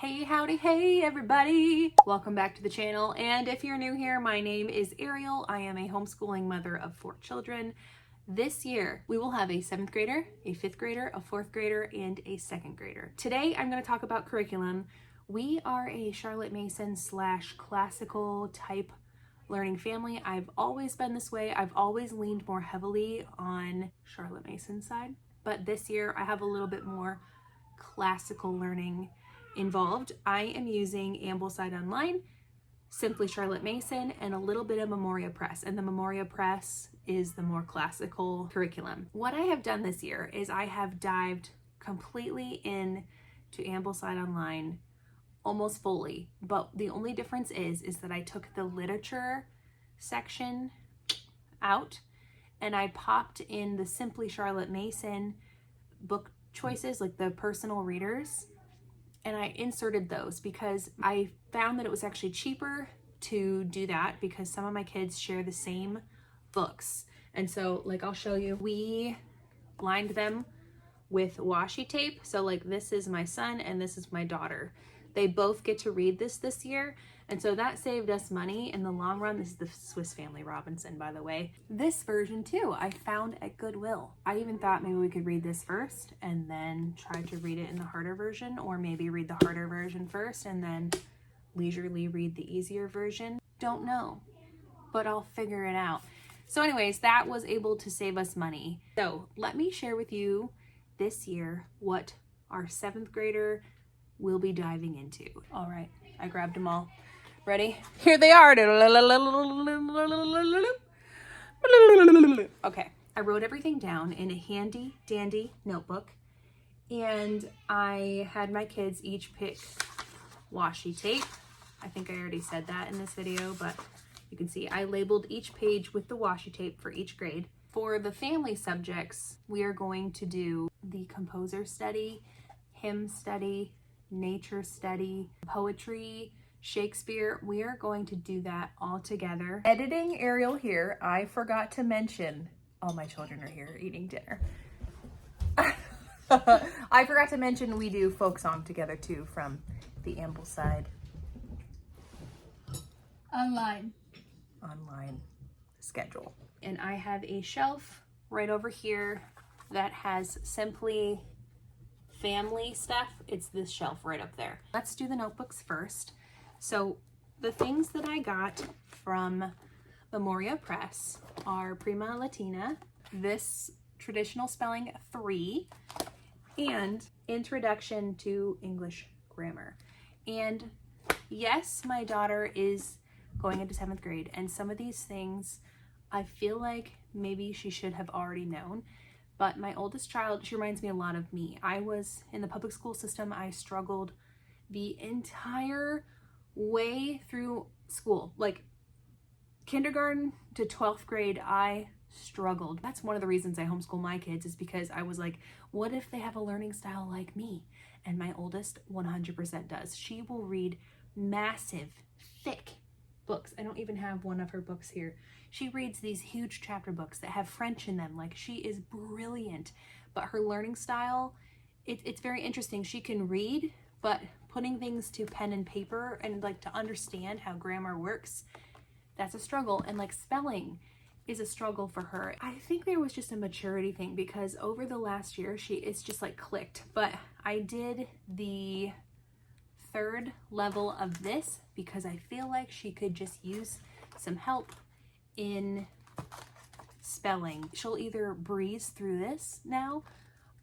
Hey, howdy, hey everybody! Welcome back to the channel, and if you're new here, my name is Ariel. I am a homeschooling mother of 4 children. This year, we will have a 7th grader, a 5th grader, a 4th grader, and a 2nd grader. Today, I'm going to talk about curriculum. We are a Charlotte Mason / classical type learning family. I've always been this way. I've always leaned more heavily on Charlotte Mason's side, but this year I have a little bit more classical learning involved. I am using Ambleside Online, Simply Charlotte Mason, and a little bit of Memoria Press. And the Memoria Press is the more classical curriculum. What I have done this year is I have dived completely into Ambleside Online almost fully, but the only difference is that I took the literature section out and I popped in the Simply Charlotte Mason book choices, like the personal readers, and I inserted those because I found that it was actually cheaper to do that because some of my kids share the same books. And so, like, I'll show you, we lined them with washi tape. So like, this is my son and this is my daughter. They both get to read this year. And so that saved us money in the long run. This is the Swiss Family Robinson, by the way. This version too, I found at Goodwill. I even thought maybe we could read this first and then try to read it in the harder version, or maybe read the harder version first and then leisurely read the easier version. Don't know, but I'll figure it out. So anyways, that was able to save us money. So let me share with you this year what our 7th grader will be diving into. All right, I grabbed them all. Ready? Here they are. Okay, I wrote everything down in a handy dandy notebook, and I had my kids each pick washi tape. I think I already said that in this video, but you can see I labeled each page with the washi tape for each grade. For the family subjects, we are going to do the composer study, hymn study, nature study, poetry, Shakespeare. We are going to do that all together. Editing Ariel here, I forgot to mention, all my children are here eating dinner. I forgot to mention we do folk song together too from the Ambleside Online schedule. And I have a shelf right over here that has simply family stuff. It's this shelf right up there. Let's do the notebooks first. So the things that I got from Memoria Press are Prima Latina, this traditional spelling 3, and Introduction to English Grammar. And yes, my daughter is going into 7th grade, and some of these things I feel like maybe she should have already known. But my oldest child, she reminds me a lot of me. I was in the public school system. I struggled the entire way through school. Like kindergarten to 12th grade, I struggled. That's one of the reasons I homeschool my kids, is because I was like, what if they have a learning style like me? And my oldest 100% does. She will read massive, thick books. I don't even have one of her books here. She reads these huge chapter books that have French in them. Like, she is brilliant, but her learning style, it's very interesting. She can read, but putting things to pen and paper and like to understand how grammar works, that's a struggle. And like spelling is a struggle for her. I think there was just a maturity thing because over the last year, it's just like clicked. But I did the 3rd level of this because I feel like she could just use some help in spelling. She'll either breeze through this now,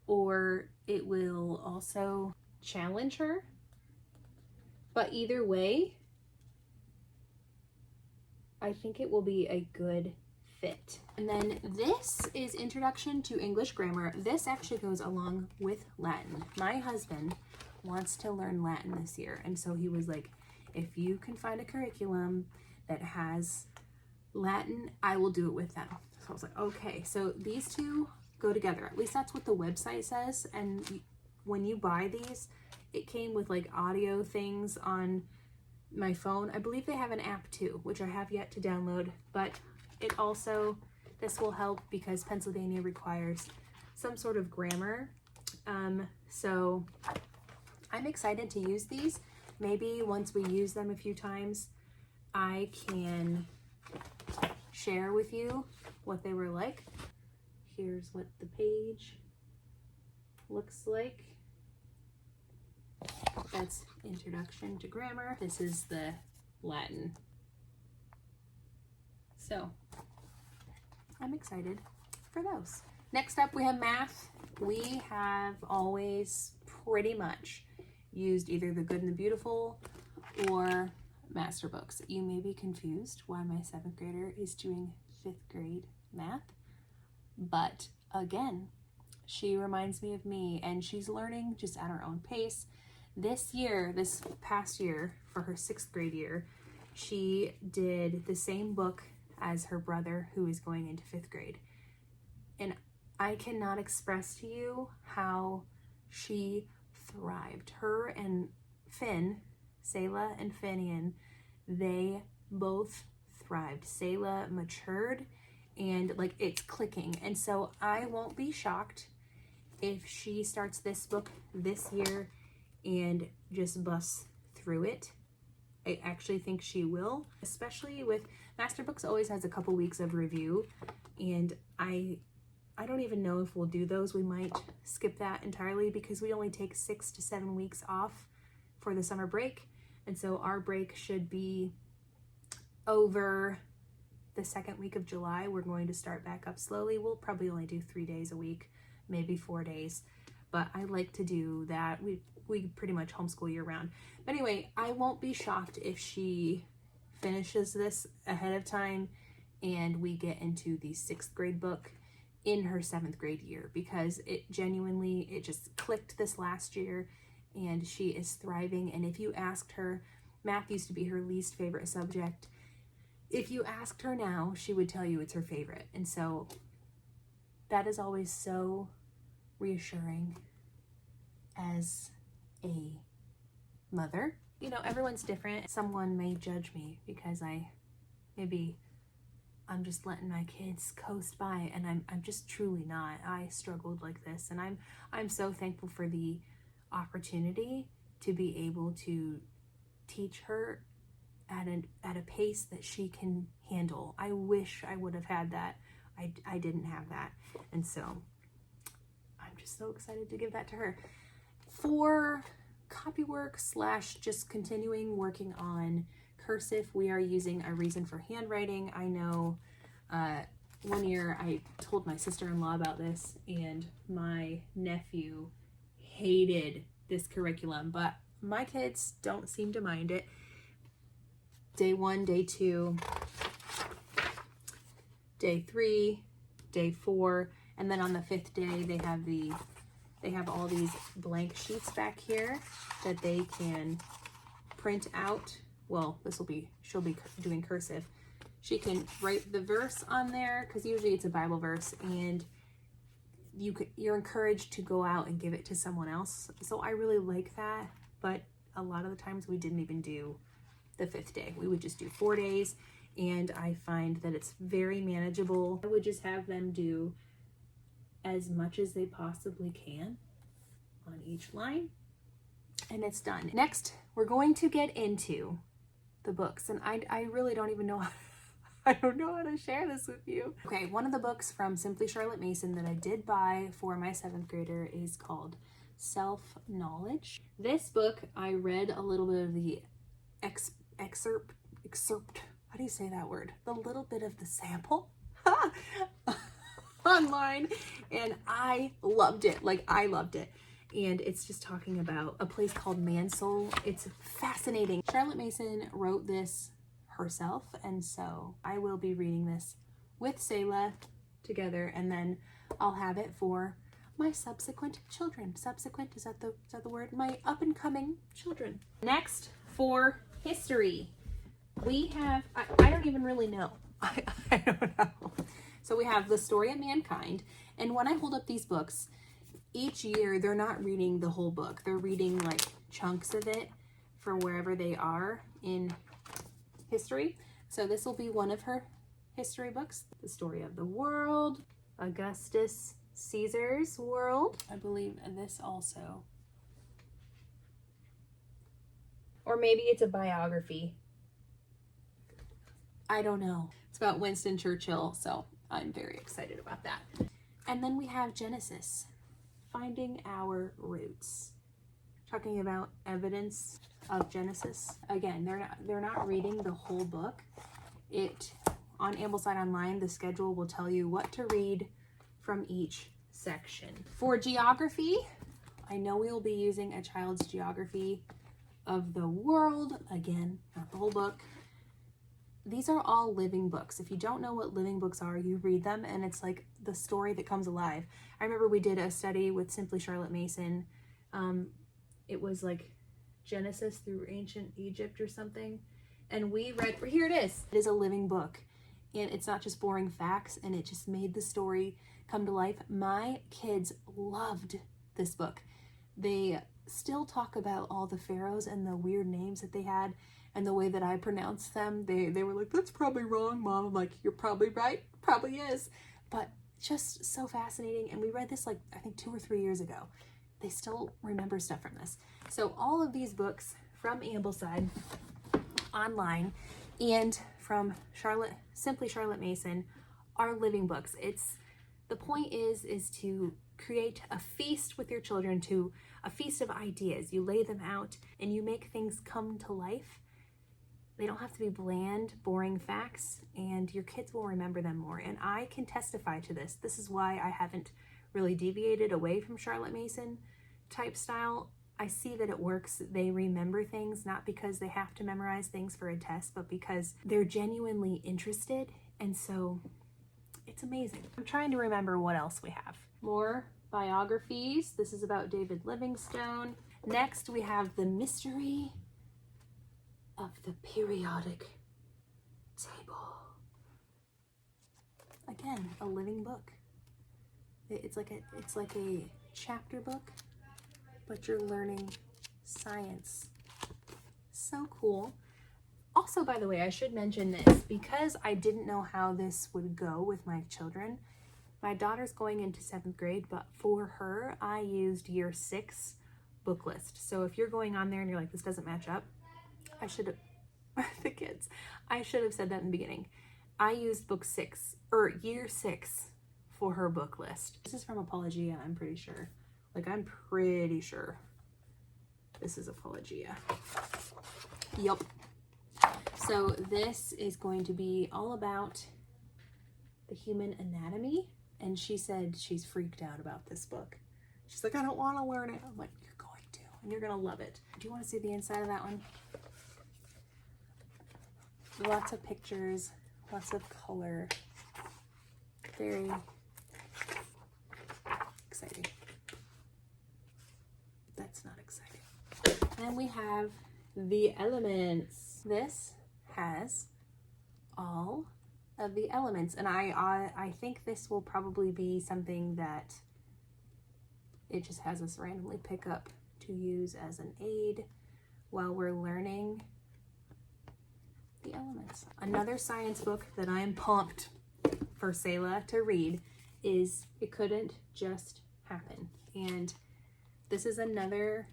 or it will also challenge her. But either way, I think it will be a good fit. And then this is Introduction to English Grammar. This actually goes along with Latin. My husband wants to learn Latin this year, and so he was like, if you can find a curriculum that has Latin, I will do it with them. So I was like, okay. So these two go together. At least that's what the website says. And when you buy these, it came with like audio things on my phone. I believe they have an app too, which I have yet to download, but it also, this will help because Pennsylvania requires some sort of grammar. So I'm excited to use these. Maybe once we use them a few times, I can share with you what they were like. Here's what the page looks like. That's Introduction to Grammar. This is the Latin. So I'm excited for those. Next up, we have math. We have always pretty much used either the Good and the Beautiful or master books. You may be confused why my 7th grader is doing 5th grade math, but again, she reminds me of me, and she's learning just at her own pace. This past year, for her 6th grade year, she did the same book as her brother who is going into 5th grade. And I cannot express to you how she thrived. Her and Finn, Selah and Finian, they both thrived. Selah matured and like it's clicking. And so I won't be shocked if she starts this book this year and just busts through it. I actually think she will, especially with Master Books always has a couple weeks of review, and I don't even know if we'll do those. We might skip that entirely because we only take 6 to 7 weeks off for the summer break. And so our break should be over the 2nd week of July. We're going to start back up slowly. We'll probably only do 3 days a week, maybe 4 days. But I like to do that. We pretty much homeschool year round. But anyway, I won't be shocked if she finishes this ahead of time and we get into the 6th grade book in her 7th grade year, because it just clicked this last year and she is thriving. And if you asked her, math used to be her least favorite subject. If you asked her now, she would tell you it's her favorite. And so that is always so reassuring as a mother. You know, everyone's different. Someone may judge me because I'm just letting my kids coast by, and I'm just truly not. I struggled like this, and I'm so thankful for the opportunity to be able to teach her at a pace that she can handle. I wish I would have had that. I didn't have that, and so I'm just so excited to give that to her. For copywork / just continuing working on cursive, we are using A Reason for Handwriting. I know one year I told my sister-in-law about this, and my nephew hated this curriculum, but my kids don't seem to mind it. Day 1, day 2, day 3, day 4, and then on the 5th day they have all these blank sheets back here that they can print out. Well, she'll be doing cursive. She can write the verse on there, because usually it's a Bible verse, and you're encouraged to go out and give it to someone else. So I really like that, but a lot of the times we didn't even do the 5th day. We would just do 4 days, and I find that it's very manageable. I would just have them do as much as they possibly can on each line, and it's done. Next, we're going to get into the books, and I really don't even know I don't know how to share this with you. Okay, one of the books from Simply Charlotte Mason that I did buy for my 7th grader is called Self-Knowledge. This book, I read a little bit of the excerpt, how do you say that word? The little bit of the sample online, and I loved it. Like, I loved it. And it's just talking about a place called Mansell. It's fascinating. Charlotte Mason wrote this herself, and so I will be reading this with Selah together, and then I'll have it for my subsequent children. Subsequent, is that the word? My up-and-coming children. Next, for history, we have, I don't even really know. I don't know. So we have The Story of Mankind, and when I hold up these books, each year they're not reading the whole book. They're reading like chunks of it for wherever they are in history. So this will be one of her history books. The Story of the World, Augustus Caesar's World, I believe, and this also Or maybe it's a biography. I don't know. It's about Winston Churchill, so I'm very excited about that. And then we have Genesis, Finding Our Roots. Talking about evidence of Genesis. Again, they're not reading the whole book. On Ambleside Online, the schedule will tell you what to read from each section. For geography, I know we will be using a child's geography of the world. Again, not the whole book. These are all living books. If you don't know what living books are, you read them and it's like the story that comes alive. I remember we did a study with Simply Charlotte Mason. It was like Genesis through ancient Egypt or something. And we read, here it is. It is a living book. And it's not just boring facts, and it just made the story come to life. My kids loved this book. They still talk about all the pharaohs and the weird names that they had and the way that I pronounced them. They were like, that's probably wrong, Mom. I'm like, you're probably right. Probably is. But just so fascinating. And we read this like, I think 2 or 3 years ago. They still remember stuff from this. So all of these books from Ambleside Online and from Simply Charlotte Mason are living books. The point is to create a feast with your children, a feast of ideas. You lay them out and you make things come to life. They don't have to be bland, boring facts, and your kids will remember them more. And I can testify to this. This is why I haven't really deviated away from Charlotte Mason type style. I see that it works. They remember things, not because they have to memorize things for a test, but because they're genuinely interested. And so it's amazing. I'm trying to remember what else we have. More biographies. This is about David Livingstone. Next, we have The Mystery of the Periodic Table. Again, a living book. It's like a chapter book, but you're learning science. So cool. Also, by the way, I should mention this because I didn't know how this would go with my children. My daughter's going into 7th grade, but for her, I used year 6 book list. So if you're going on there and you're like, this doesn't match up, I should have, the kids, I should have said that in the beginning. I used year 6 for her book list. This is from Apologia, I'm pretty sure. I'm pretty sure this is Apologia. Yup. So this is going to be all about the human anatomy. And she said she's freaked out about this book. She's like, I don't want to learn it. I'm like, you're going to, and you're going to love it. Do you want to see the inside of that one? Lots of pictures, lots of color. Very exciting. That's not exciting. Then we have the elements. This has all of the elements, and I think this will probably be something that it just has us randomly pick up to use as an aid while we're learning the elements. Another science book that I am pumped for Selah to read is It Couldn't Just Happen. And this is another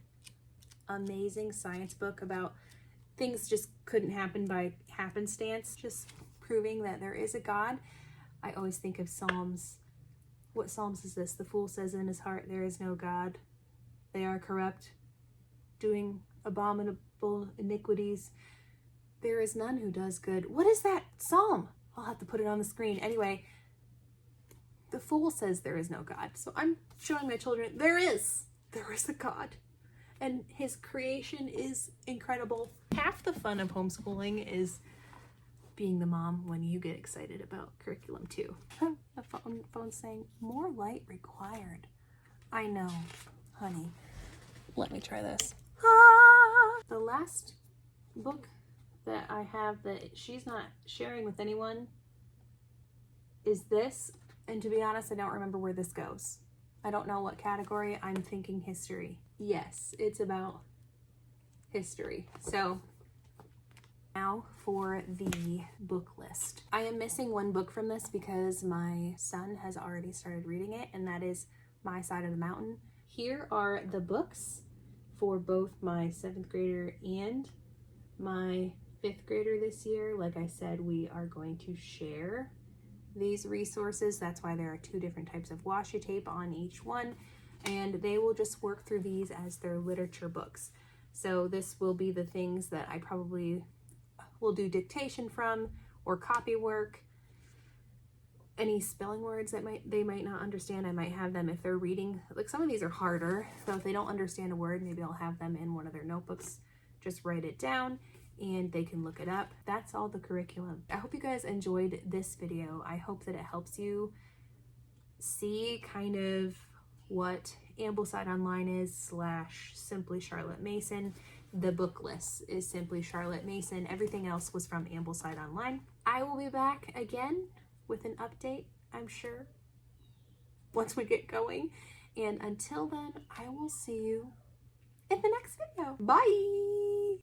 amazing science book about things just couldn't happen by happenstance, just proving that there is a God. I always think of Psalms. What Psalms is this? The fool says in his heart, there is no God. They are corrupt, doing abominable iniquities. There is none who does good. What is that Psalm? I'll have to put it on the screen. Anyway, the fool says there is no God. So I'm showing my children there is a God. And his creation is incredible. Half the fun of homeschooling is being the mom when you get excited about curriculum too. The phone's saying, more light required. I know, honey. Let me try this. The last book that I have that she's not sharing with anyone is this. And to be honest, I don't remember where this goes. I don't know what category. I'm thinking history. Yes, it's about history. So now for the book list. I am missing one book from this because my son has already started reading it, and that is My Side of the Mountain. Here are the books for both my 7th grader and my 5th grader this year, like I said, we are going to share these resources. That's why there are 2 different types of washi tape on each one, and they will just work through these as their literature books. So this will be the things that I probably will do dictation from, or copy work. Any spelling words that they might not understand, I might have them, if they're reading, like some of these are harder, so if they don't understand a word, maybe I'll have them in one of their notebooks, just write it down and they can look it up. That's all the curriculum. I hope you guys enjoyed this video. I hope that it helps you see kind of what Ambleside Online is / Simply Charlotte Mason. The book list is Simply Charlotte Mason. Everything else was from Ambleside Online. I will be back again with an update, I'm sure, once we get going. And until then, I will see you in the next video. Bye!